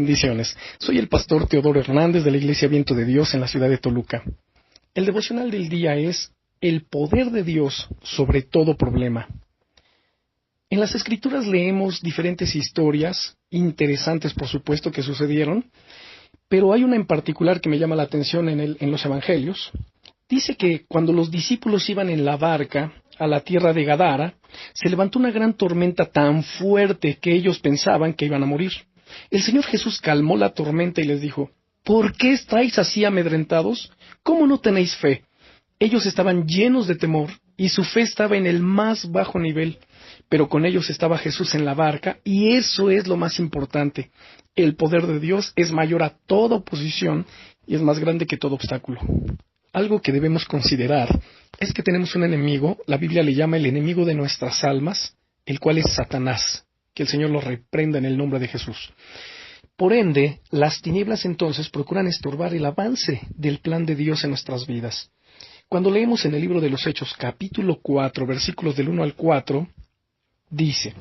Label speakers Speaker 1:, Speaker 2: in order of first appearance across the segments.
Speaker 1: Bendiciones. Soy el pastor Teodoro Hernández de la Iglesia Viento de Dios en la ciudad de Toluca. El devocional del día es el poder de Dios sobre todo problema. En las Escrituras leemos diferentes historias, interesantes por supuesto, que sucedieron, pero hay una en particular que me llama la atención en los Evangelios. Dice que cuando los discípulos iban en la barca a la tierra de Gadara, se levantó una gran tormenta tan fuerte que ellos pensaban que iban a morir. El Señor Jesús calmó la tormenta y les dijo: ¿por qué estáis así amedrentados? ¿Cómo no tenéis fe? Ellos estaban llenos de temor y su fe estaba en el más bajo nivel, pero con ellos estaba Jesús en la barca y eso es lo más importante. El poder de Dios es mayor a toda oposición y es más grande que todo obstáculo. Algo que debemos considerar es que tenemos un enemigo, la Biblia le llama el enemigo de nuestras almas, el cual es Satanás. Que el Señor lo reprenda en el nombre de Jesús. Por ende, las tinieblas entonces procuran estorbar el avance del plan de Dios en nuestras vidas. Cuando leemos en el libro de los Hechos, capítulo 4, versículos del 1 al 4, dice: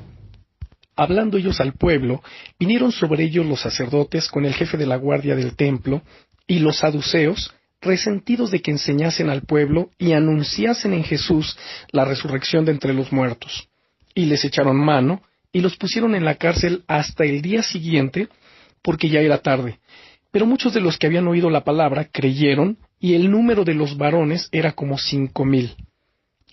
Speaker 1: hablando ellos al pueblo, vinieron sobre ellos los sacerdotes con el jefe de la guardia del templo y los saduceos, resentidos de que enseñasen al pueblo y anunciasen en Jesús la resurrección de entre los muertos. Y les echaron mano y los pusieron en la cárcel hasta el día siguiente, porque ya era tarde. Pero muchos de los que habían oído la palabra creyeron, y el número de los varones era como 5,000.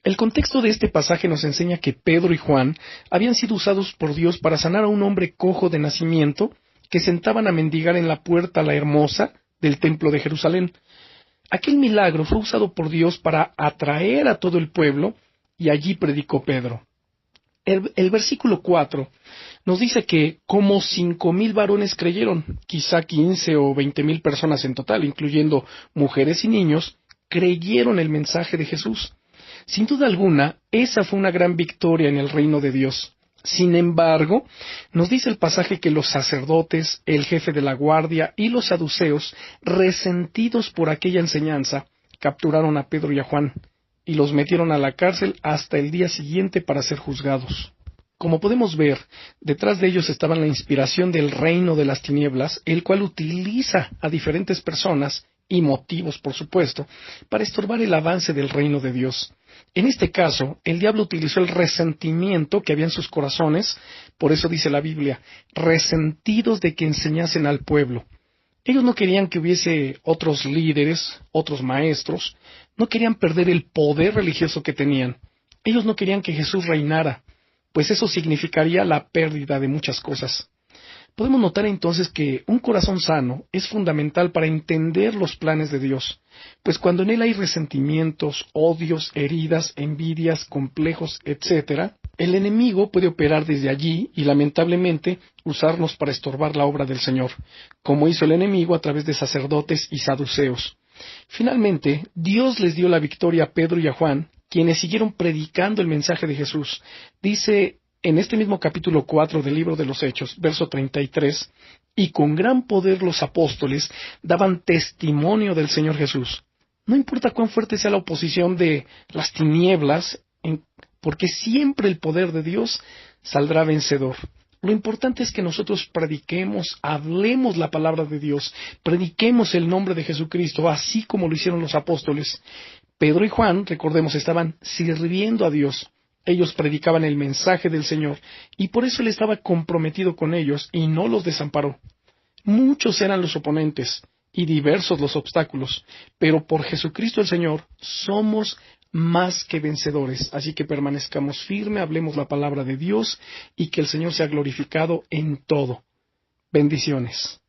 Speaker 1: El contexto de este pasaje nos enseña que Pedro y Juan habían sido usados por Dios para sanar a un hombre cojo de nacimiento que sentaban a mendigar en la puerta la hermosa del templo de Jerusalén. Aquel milagro fue usado por Dios para atraer a todo el pueblo, y allí predicó Pedro. El versículo 4 nos dice que como 5,000 varones creyeron, quizá 15 o 20,000 personas en total, incluyendo mujeres y niños, creyeron el mensaje de Jesús. Sin duda alguna, esa fue una gran victoria en el reino de Dios. Sin embargo, nos dice el pasaje que los sacerdotes, el jefe de la guardia y los saduceos, resentidos por aquella enseñanza, capturaron a Pedro y a Juan y los metieron a la cárcel hasta el día siguiente para ser juzgados. Como podemos ver, detrás de ellos estaba la inspiración del reino de las tinieblas, el cual utiliza a diferentes personas, y motivos por supuesto, para estorbar el avance del reino de Dios. En este caso, el diablo utilizó el resentimiento que había en sus corazones, por eso dice la Biblia, resentidos de que enseñasen al pueblo. Ellos no querían que hubiese otros líderes, otros maestros, no querían perder el poder religioso que tenían. Ellos no querían que Jesús reinara, pues eso significaría la pérdida de muchas cosas. Podemos notar entonces que un corazón sano es fundamental para entender los planes de Dios, pues cuando en él hay resentimientos, odios, heridas, envidias, complejos, etc., el enemigo puede operar desde allí y lamentablemente usarnos para estorbar la obra del Señor, como hizo el enemigo a través de sacerdotes y saduceos. Finalmente, Dios les dio la victoria a Pedro y a Juan, quienes siguieron predicando el mensaje de Jesús. Dice en este mismo capítulo 4 del libro de los Hechos, verso 33, y con gran poder los apóstoles daban testimonio del Señor Jesús. No importa cuán fuerte sea la oposición de las tinieblas, porque siempre el poder de Dios saldrá vencedor. Lo importante es que nosotros prediquemos, hablemos la palabra de Dios, prediquemos el nombre de Jesucristo, así como lo hicieron los apóstoles. Pedro y Juan, recordemos, estaban sirviendo a Dios. Ellos predicaban el mensaje del Señor, y por eso Él estaba comprometido con ellos y no los desamparó. Muchos eran los oponentes y diversos los obstáculos, pero por Jesucristo el Señor somos más que vencedores. Así que permanezcamos firmes, hablemos la palabra de Dios y que el Señor sea glorificado en todo. Bendiciones.